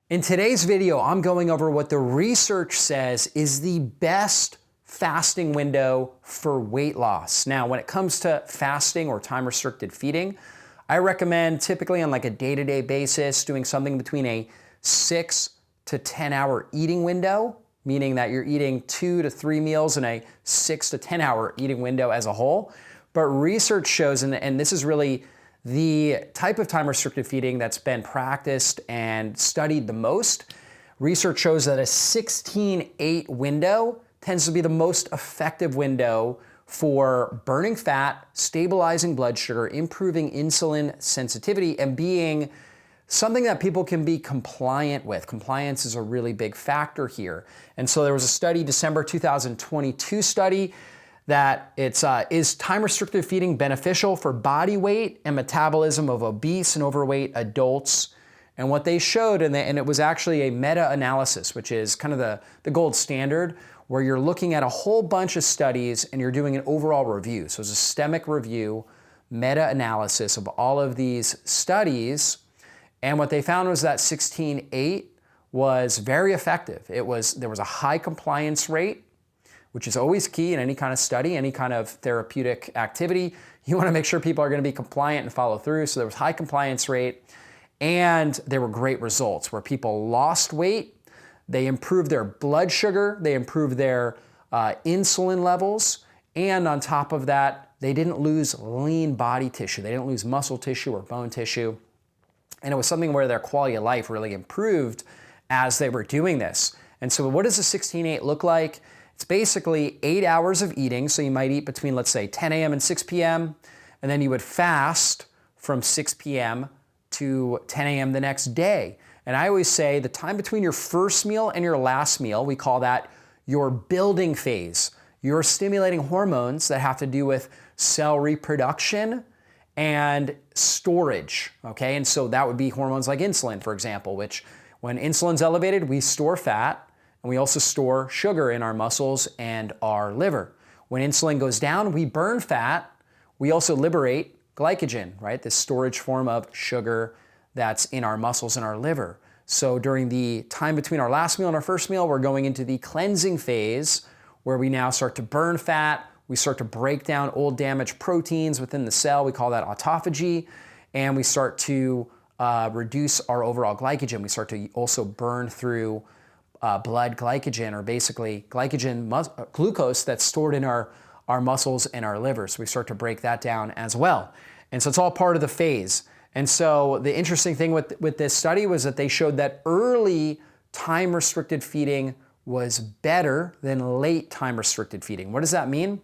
In today's video, I'm going over what the research says is the best fasting window for weight loss. Now, when it comes to fasting or time-restricted feeding, I recommend typically on like a day-to-day basis doing something between a 6 to 10 hour eating window, meaning that you're eating 2 to 3 meals in a 6 to 10 hour eating window as a whole. But research shows, and this is really the type of time-restricted feeding that's been practiced and studied the most. Research shows that a 16-8 window tends to be the most effective window for burning fat, stabilizing blood sugar, improving insulin sensitivity, and being something that people can be compliant with. Compliance is a really big factor here. And so there was a study, December 2022 study, that is time-restricted feeding beneficial for body weight and metabolism of obese and overweight adults? And what they showed, and it was actually a meta-analysis, which is kind of the gold standard, where you're looking at a whole bunch of studies and you're doing an overall review. So it's a systemic review, meta-analysis of all of these studies. And what they found was that 16-8 was very effective. There was a high compliance rate, which is always key in any kind of study, any kind of therapeutic activity. You want to make sure people are going to be compliant and follow through. So there was high compliance rate, and there were great results where people lost weight, they improved their blood sugar, they improved their insulin levels, and on top of that, they didn't lose lean body tissue. They didn't lose muscle tissue or bone tissue. And it was something where their quality of life really improved as they were doing this. And so what does a 16-8 look like? It's basically 8 hours of eating. So you might eat between, let's say, 10 a.m. and 6 p.m. And then you would fast from 6 p.m. to 10 a.m. the next day. And I always say the time between your first meal and your last meal, we call that your building phase. You're stimulating hormones that have to do with cell reproduction and storage, okay? And so that would be hormones like insulin, for example, which when insulin's elevated, we store fat, and we also store sugar in our muscles and our liver. When insulin goes down, we burn fat. We also liberate glycogen, right? This storage form of sugar that's in our muscles and our liver. So during the time between our last meal and our first meal, we're going into the cleansing phase where we now start to burn fat. We start to break down old damaged proteins within the cell. We call that autophagy. And we start to reduce our overall glycogen. We start to also burn through blood glycogen, or basically glucose that's stored in our muscles and our liver. So we start to break that down as well. And so it's all part of the phase. And so the interesting thing with this study was that they showed that early time-restricted feeding was better than late time-restricted feeding. What does that mean?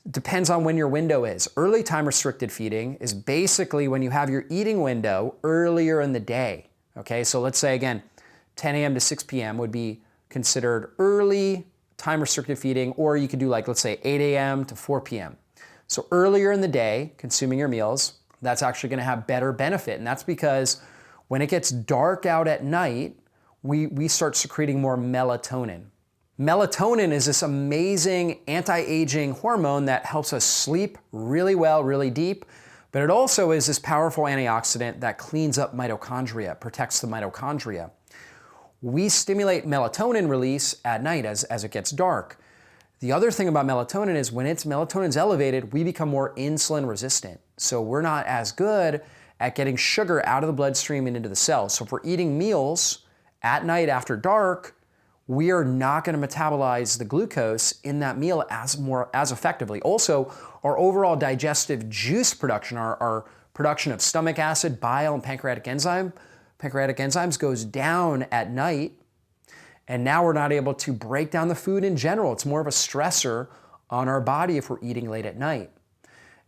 It depends on when your window is. Early time-restricted feeding is basically when you have your eating window earlier in the day. Okay, so let's say again, 10 a.m. to 6 p.m. would be considered early time-restricted feeding, or you could do like, let's say 8 a.m. to 4 p.m. So earlier in the day, consuming your meals, that's actually going to have better benefit. And that's because when it gets dark out at night, we start secreting more melatonin. Melatonin is this amazing anti-aging hormone that helps us sleep really well, really deep, but it also is this powerful antioxidant that cleans up mitochondria, protects the mitochondria. We stimulate melatonin release at night as it gets dark. The other thing about melatonin is when melatonin's elevated, we become more insulin resistant. So we're not as good at getting sugar out of the bloodstream and into the cells. So if we're eating meals at night after dark, we are not going to metabolize the glucose in that meal as effectively. Also, our overall digestive juice production, our production of stomach acid, bile, and pancreatic enzymes goes down at night, and now we're not able to break down the food in general. It's more of a stressor on our body if we're eating late at night.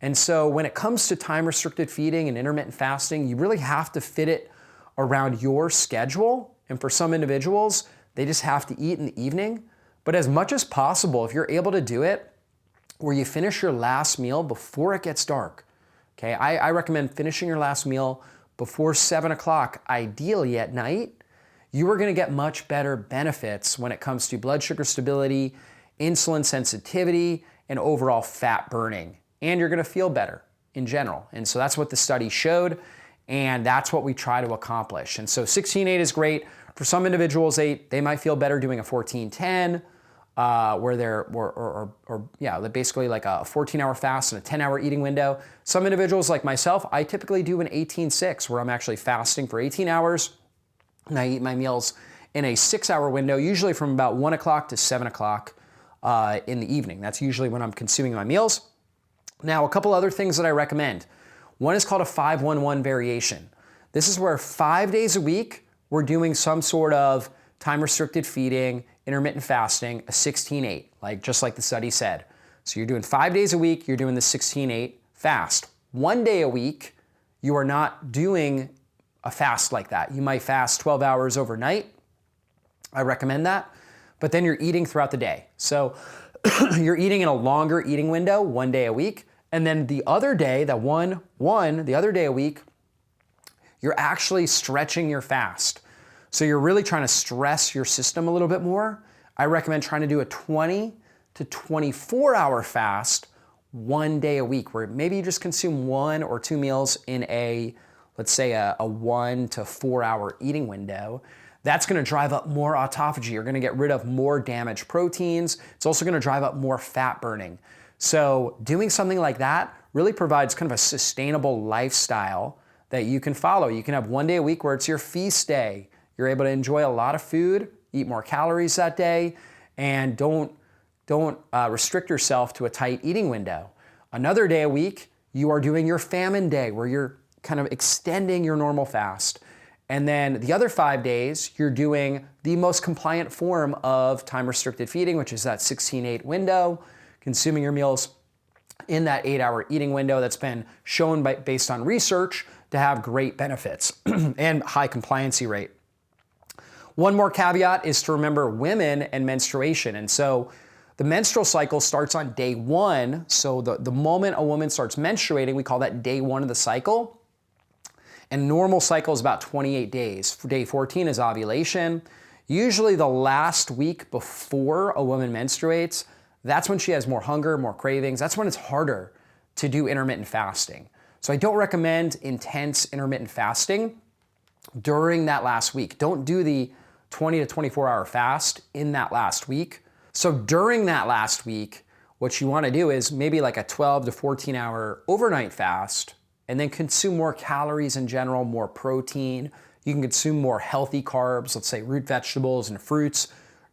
And so when it comes to time-restricted feeding and intermittent fasting, you really have to fit it around your schedule. And for some individuals, they just have to eat in the evening. But as much as possible, if you're able to do it, where you finish your last meal before it gets dark. Okay, I recommend finishing your last meal before 7 o'clock, ideally at night. You are going to get much better benefits when it comes to blood sugar stability, insulin sensitivity, and overall fat burning. And you're going to feel better in general. And so that's what the study showed. And that's what we try to accomplish. And so 16-8 is great. For some individuals, they might feel better doing a 14-10, where they're, they're basically like a 14-hour fast and a 10-hour eating window. Some individuals like myself, I typically do an 18-6, where I'm actually fasting for 18 hours, and I eat my meals in a 6-hour window, usually from about 1 o'clock to 7 o'clock in the evening. That's usually when I'm consuming my meals. Now, a couple other things that I recommend. One is called a 5-1-1 variation. This is where 5 days a week, we're doing some sort of time-restricted feeding, intermittent fasting, a 16-8, just like the study said. So you're doing 5 days a week, you're doing the 16-8 fast. 1 day a week, you are not doing a fast like that. You might fast 12 hours overnight. I recommend that. But then you're eating throughout the day. So you're eating in a longer eating window, 1 day a week. And then the other day, the other day a week, you're actually stretching your fast. So you're really trying to stress your system a little bit more. I recommend trying to do a 20 to 24 hour fast 1 day a week, where maybe you just consume 1 or 2 meals in let's say a 1 to 4 hour eating window. That's gonna drive up more autophagy. You're gonna get rid of more damaged proteins. It's also gonna drive up more fat burning. So doing something like that really provides kind of a sustainable lifestyle that you can follow. You can have 1 day a week where it's your feast day. You're able to enjoy a lot of food, eat more calories that day, and don't restrict yourself to a tight eating window. Another day a week, you are doing your famine day, where you're kind of extending your normal fast. And then the other 5 days, you're doing the most compliant form of time-restricted feeding, which is that 16-8 window, consuming your meals in that 8-hour eating window that's been shown based on research to have great benefits and high compliancy rate. One more caveat is to remember women and menstruation. And so the menstrual cycle starts on day 1. So the moment a woman starts menstruating, we call that day 1 of the cycle. And normal cycle is about 28 days. Day 14 is ovulation. Usually the last week before a woman menstruates, that's when she has more hunger, more cravings. That's when it's harder to do intermittent fasting. So I don't recommend intense intermittent fasting during that last week. Don't do the 20 to 24 hour fast in that last week. So during that last week, what you want to do is maybe like a 12 to 14 hour overnight fast, and then consume more calories in general, more protein. You can consume more healthy carbs, let's say root vegetables and fruits,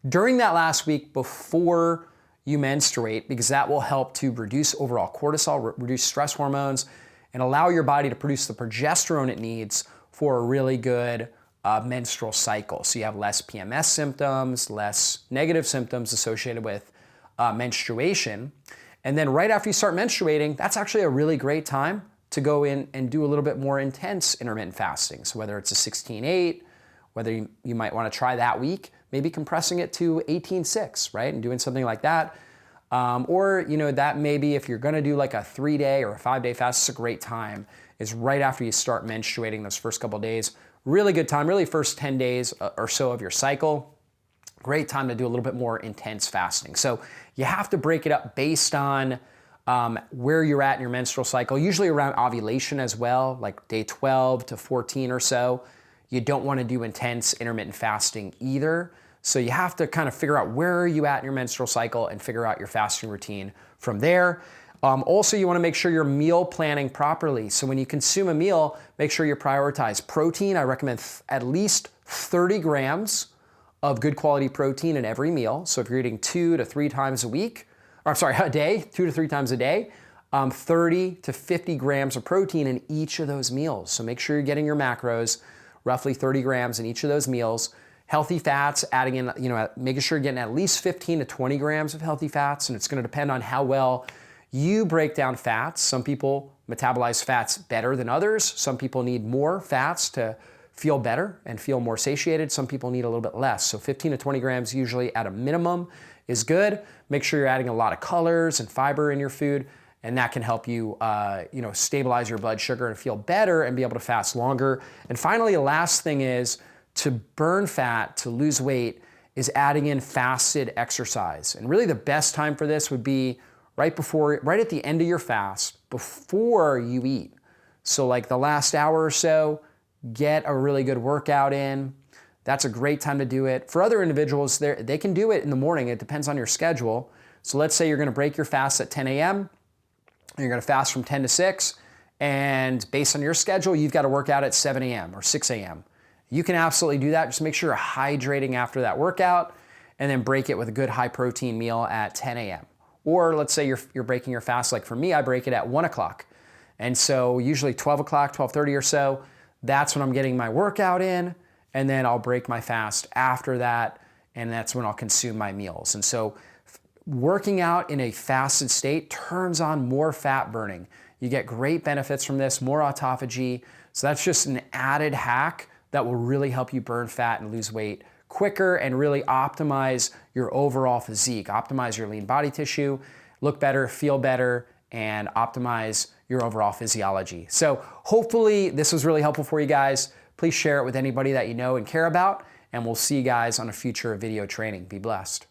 during that last week before you menstruate, because that will help to reduce overall cortisol, reduce stress hormones, and allow your body to produce the progesterone it needs for a really good menstrual cycle. So you have less PMS symptoms, less negative symptoms associated with menstruation. And then right after you start menstruating, that's actually a really great time to go in and do a little bit more intense intermittent fasting. So whether it's a 16-8, whether you might want to try that week, maybe compressing it to 18-6, right? And doing something like that. Or, that maybe if you're going to do like a 3-day or a 5-day fast, it's a great time, is right after you start menstruating, those first couple days. Really good time, really first 10 days or so of your cycle. Great time to do a little bit more intense fasting. So you have to break it up based on where you're at in your menstrual cycle, usually around ovulation as well, like day 12 to 14 or so. You don't want to do intense intermittent fasting either. So you have to kind of figure out where are you at in your menstrual cycle and figure out your fasting routine from there. Also, you want to make sure you're meal planning properly. So when you consume a meal, make sure you prioritize protein. I recommend at least 30 grams of good quality protein in every meal. So if you're eating 2 to 3 times a week, a day, 2 to 3 times a day, 30 to 50 grams of protein in each of those meals. So make sure you're getting your macros, roughly 30 grams in each of those meals. Healthy fats, adding in, making sure you're getting at least 15 to 20 grams of healthy fats, and it's going to depend on how well you break down fats. Some people metabolize fats better than others. Some people need more fats to feel better and feel more satiated. Some people need a little bit less. So 15 to 20 grams usually at a minimum is good. Make sure you're adding a lot of colors and fiber in your food, and that can help you, stabilize your blood sugar and feel better and be able to fast longer. And finally, the last thing is to burn fat, to lose weight, is adding in fasted exercise. And really the best time for this would be right at the end of your fast, before you eat. So like the last hour or so, get a really good workout in. That's a great time to do it. For other individuals, they can do it in the morning. It depends on your schedule. So let's say you're gonna break your fast at 10 a.m. You're gonna fast from 10 to 6, and based on your schedule, you've got to work out at 7 a.m. or 6 a.m. You can absolutely do that. Just make sure you're hydrating after that workout, and then break it with a good high protein meal at 10 a.m. Or let's say you're breaking your fast, like for me, I break it at 1 o'clock. And so usually 12 o'clock, 12:30 or so, that's when I'm getting my workout in, and then I'll break my fast after that, and that's when I'll consume my meals. And so working out in a fasted state turns on more fat burning. You get great benefits from this, more autophagy. So that's just an added hack that will really help you burn fat and lose weight quicker and really optimize your overall physique, optimize your lean body tissue, look better, feel better, and optimize your overall physiology. So hopefully this was really helpful for you guys. Please share it with anybody that you know and care about, and we'll see you guys on a future video training. Be blessed.